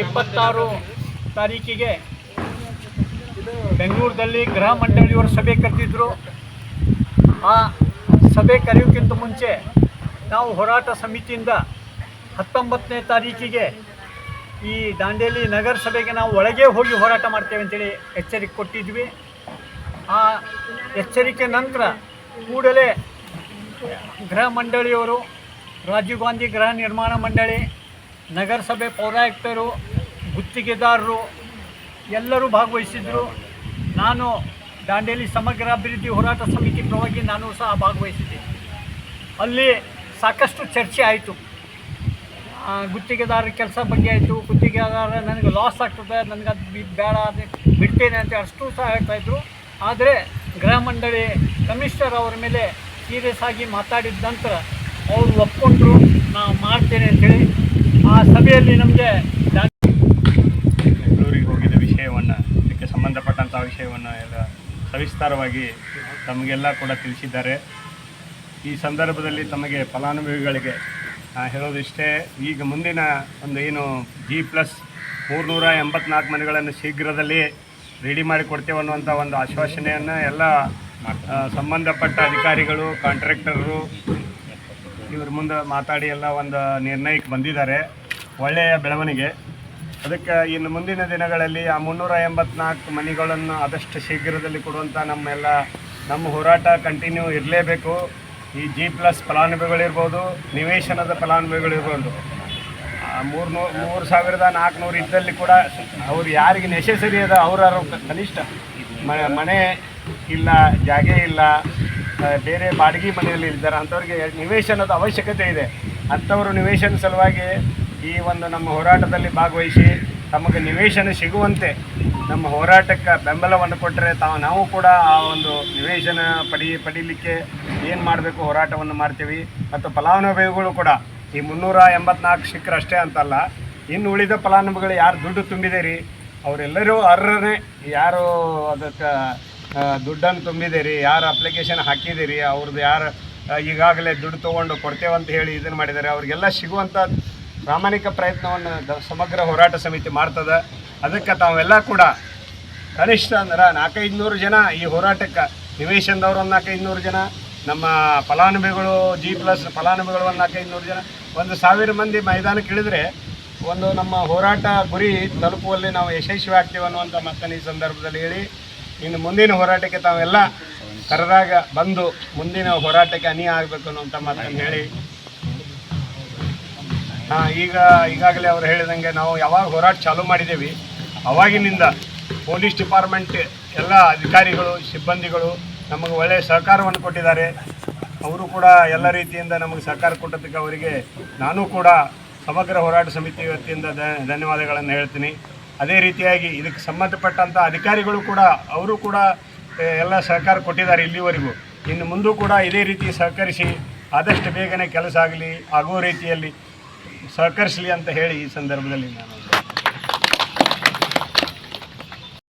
26 ತಾರೀಕಿಗೆ ಬೆಂಗಳೂರಲ್ಲಿ ಗೃಹ ಮಂಡಳಿಯವರು ಸಭೆ ಕರೆದಿದ್ದರು. ಆ ಸಭೆ ಕರೆಯೋಕ್ಕಿಂತ ಮುಂಚೆ ನಾವು ಹೋರಾಟ ಸಮಿತಿಯಿಂದ 19ನೇ ತಾರೀಕಿಗೆ ಈ ದಾಂಡೇಲಿ ನಗರಸಭೆಗೆ ನಾವು ಒಳಗೆ ಹೋಗಿ ಹೋರಾಟ ಮಾಡ್ತೇವೆ ಅಂತೇಳಿ ಎಚ್ಚರಿಕೆ ಕೊಟ್ಟಿದ್ವಿ. ಆ ಎಚ್ಚರಿಕೆ ನಂತರ ಕೂಡಲೇ ಗೃಹ ಮಂಡಳಿಯವರು, ರಾಜೀವ್ ಗಾಂಧಿ ಗೃಹ ನಿರ್ಮಾಣ ಮಂಡಳಿ, ನಗರಸಭೆ ಪೌರಾಯುಕ್ತರು, ಗುತ್ತಿಗೆದಾರರು ಎಲ್ಲರೂ ಭಾಗವಹಿಸಿದರು. ನಾನು ದಾಂಡೇಲಿ ಸಮಗ್ರ ಅಭಿವೃದ್ಧಿ ಹೋರಾಟ ಸಮಿತಿ ಪರವಾಗಿ ನಾನು ಸಹ ಭಾಗವಹಿಸಿದ್ದೆ. ಅಲ್ಲಿ ಸಾಕಷ್ಟು ಚರ್ಚೆ ಆಯಿತು. ಗುತ್ತಿಗೆದಾರರ ಕೆಲಸ ಬಗ್ಗೆ ಆಯಿತು. ಗುತ್ತಿಗೆದಾರ ನನಗೆ ಲಾಸ್ ಆಗ್ತದೆ, ನನಗೆ ಅದು ಬೇಡ, ಅದು ಬಿಡ್ತೇನೆ ಅಂತ ಅಷ್ಟು ಸಹ ಹೇಳ್ತಾಯಿದ್ರು. ಆದರೆ ಗೃಹ ಮಂಡಳಿ ಕಮಿಷನರ್ ಅವರ ಮೇಲೆ ಸೀರಿಯಸ್ ಆಗಿ ಮಾತಾಡಿದ ನಂತರ ಅವರು ಒಪ್ಕೊಂಡ್ರು, ನಾವು ಮಾಡ್ತೇನೆ ಅಂತೇಳಿ. ಆ ಸಭೆಯಲ್ಲಿ ನಮಗೆ ಬೆಂಗಳೂರಿಗೆ ಹೋಗಿದ್ದ ವಿಷಯವನ್ನು, ಇದಕ್ಕೆ ಸಂಬಂಧಪಟ್ಟಂಥ ವಿಷಯವನ್ನು ಎಲ್ಲ ಸವಿಸ್ತಾರವಾಗಿ ತಮಗೆಲ್ಲ ಕೂಡ ತಿಳಿಸಿದ್ದಾರೆ. ಈ ಸಂದರ್ಭದಲ್ಲಿ ತಮಗೆ ಫಲಾನುಭವಿಗಳಿಗೆ ಹೇಳೋದಿಷ್ಟೇ, ಈಗ ಮುಂದಿನ ಒಂದು ಏನು G+384 ಮನೆಗಳನ್ನು ಶೀಘ್ರದಲ್ಲಿ ರೆಡಿ ಮಾಡಿ ಕೊಡ್ತೇವೆ ಅನ್ನುವಂಥ ಒಂದು ಆಶ್ವಾಸನೆಯನ್ನು ಎಲ್ಲ ಸಂಬಂಧಪಟ್ಟ ಅಧಿಕಾರಿಗಳು, ಕಾಂಟ್ರಾಕ್ಟರು ಇವ್ರ ಮುಂದೆ ಮಾತಾಡಿ ಎಲ್ಲ ಒಂದು ನಿರ್ಣಯಕ್ಕೆ ಬಂದಿದ್ದಾರೆ. ಒಳ್ಳೆಯ ಬೆಳವಣಿಗೆ. ಅದಕ್ಕೆ ಇನ್ನು ಮುಂದಿನ ದಿನಗಳಲ್ಲಿ ಆ 384 ಮನೆಗಳನ್ನು ಆದಷ್ಟು ಶೀಘ್ರದಲ್ಲಿ ಕೊಡುವಂಥ ನಮ್ಮ ಹೋರಾಟ ಕಂಟಿನ್ಯೂ ಇರಲೇಬೇಕು. ಈ G+ ಫಲಾನುಭವಿಗಳಿರ್ಬೋದು, ನಿವೇಶನದ ಫಲಾನುಭವಿಗಳಿರ್ಬೋದು, 3,400 ಇದ್ದಲ್ಲಿ ಕೂಡ ಅವ್ರು ಯಾರಿಗೆ ನೆಸೆಸರಿ ಅದ ಅವ್ರು ಕನಿಷ್ಠ ಮನೆ ಇಲ್ಲ, ಜಾಗೆ ಇಲ್ಲ, ಬೇರೆ ಬಾಡಿಗೆ ಮನೆಯಲ್ಲಿ ಇದ್ದಾರೆ, ಅಂಥವ್ರಿಗೆ ನಿವೇಶನದ ಅವಶ್ಯಕತೆ ಇದೆ. ಅಂಥವರು ನಿವೇಶನ ಸಲುವಾಗಿ ಈ ಒಂದು ನಮ್ಮ ಹೋರಾಟದಲ್ಲಿ ಭಾಗವಹಿಸಿ ತಮಗೆ ನಿವೇಶನ ಸಿಗುವಂತೆ ನಮ್ಮ ಹೋರಾಟಕ್ಕೆ ಬೆಂಬಲವನ್ನು ಕೊಟ್ಟರೆ ನಾವು ಕೂಡ ಆ ಒಂದು ನಿವೇಶನ ಪಡೀಲಿಕ್ಕೆ ಏನು ಮಾಡಬೇಕು ಹೋರಾಟವನ್ನು ಮಾಡ್ತೀವಿ. ಮತ್ತು ಫಲಾನುಭವಿಗಳು ಕೂಡ ಈ 384 ಸಿಕ್ಕರೆ ಅಷ್ಟೇ ಅಂತಲ್ಲ, ಇನ್ನು ಉಳಿದ ಫಲಾನುಭವಿಗಳು ಯಾರು ದುಡ್ಡು ತುಂಬಿದ್ದೀರಿ ಅವರೆಲ್ಲರೂ ಅರ್ಹರೇ. ಯಾರು ಅದಕ್ಕೆ ದುಡ್ಡನ್ನು ತುಂಬಿದ್ದೀರಿ, ಯಾರು ಅಪ್ಲಿಕೇಶನ್ ಹಾಕಿದ್ದೀರಿ, ಅವ್ರದ್ದು ಯಾರು ಈಗಾಗಲೇ ದುಡ್ಡು ತೊಗೊಂಡು ಕೊಡ್ತೇವಂತ ಹೇಳಿ ಇದನ್ನು ಮಾಡಿದ್ದಾರೆ, ಅವ್ರಿಗೆಲ್ಲ ಸಿಗುವಂಥ ಪ್ರಾಮಾಣಿಕ ಪ್ರಯತ್ನವನ್ನು ಸಮಗ್ರ ಹೋರಾಟ ಸಮಿತಿ ಮಾಡ್ತದೆ. ಅದಕ್ಕೆ ತಾವೆಲ್ಲ ಕೂಡ ಕನಿಷ್ಠ ಅಂದ್ರೆ 400-500 ಜನ ಈ ಹೋರಾಟಕ್ಕೆ, ನಿವೇಶನದವರು ಒಂದು 400-500 ಜನ, ನಮ್ಮ ಫಲಾನುಭವಿಗಳು G+ ಫಲಾನುಭವಿಗಳು ಒಂದು 400-500 ಜನ, 1,000 ಮಂದಿ ಮೈದಾನಕ್ಕೆ ಇಳಿದ್ರೆ ಒಂದು ನಮ್ಮ ಹೋರಾಟ ಗುರಿ ತಲುಪುವಲ್ಲಿ ನಾವು ಯಶಸ್ವಿ ಆಗ್ತೀವಿ ಅನ್ನುವಂಥ ಮಾತನ್ನು ಈ ಸಂದರ್ಭದಲ್ಲಿ ಹೇಳಿ, ಇನ್ನು ಮುಂದಿನ ಹೋರಾಟಕ್ಕೆ ತಾವೆಲ್ಲ ಕರೆದಾಗ ಬಂದು ಮುಂದಿನ ಹೋರಾಟಕ್ಕೆ ಅಣಿಯ ಆಗಬೇಕು ಅನ್ನುವಂಥ ಮಾತನ್ನು ಹೇಳಿ, ಈಗಾಗಲೇ ಅವರು ಹೇಳಿದಂಗೆ ನಾವು ಯಾವಾಗ ಹೋರಾಟ ಚಾಲೂ ಮಾಡಿದ್ದೇವೆ ಅವಾಗಿನಿಂದ ಪೊಲೀಸ್ ಡಿಪಾರ್ಟ್ಮೆಂಟ್ ಎಲ್ಲ ಅಧಿಕಾರಿಗಳು, ಸಿಬ್ಬಂದಿಗಳು ನಮಗೆ ಒಳ್ಳೆಯ ಸಹಕಾರವನ್ನು ಕೊಟ್ಟಿದ್ದಾರೆ. ಅವರು ಕೂಡ ಎಲ್ಲ ರೀತಿಯಿಂದ ನಮಗೆ ಸಹಕಾರ ಕೊಟ್ಟದಕ್ಕೆ ಅವರಿಗೆ ನಾನು ಕೂಡ ಸಮಗ್ರ ಹೋರಾಟ ಸಮಿತಿ ವತಿಯಿಂದ ಧನ್ಯವಾದಗಳನ್ನು ಹೇಳ್ತೀನಿ. ಅದೇ ರೀತಿಯಾಗಿ ಇದಕ್ಕೆ ಸಂಬಂಧಪಟ್ಟಂಥ ಅಧಿಕಾರಿಗಳು ಕೂಡ ಅವರು ಕೂಡ ಎಲ್ಲ ಸಹಕಾರ ಕೊಟ್ಟಿದ್ದಾರೆ ಇಲ್ಲಿವರೆಗೂ. ಇನ್ನು ಮುಂದೂ ಕೂಡ ಇದೇ ರೀತಿ ಸಹಕರಿಸಿ ಆದಷ್ಟು ಬೇಗನೆ ಕೆಲಸ ಆಗೋ ರೀತಿಯಲ್ಲಿ ಸಹಕರಿಸಲಿ ಅಂತ ಹೇಳಿ ಈ ಸಂದರ್ಭದಲ್ಲಿ ನಾನು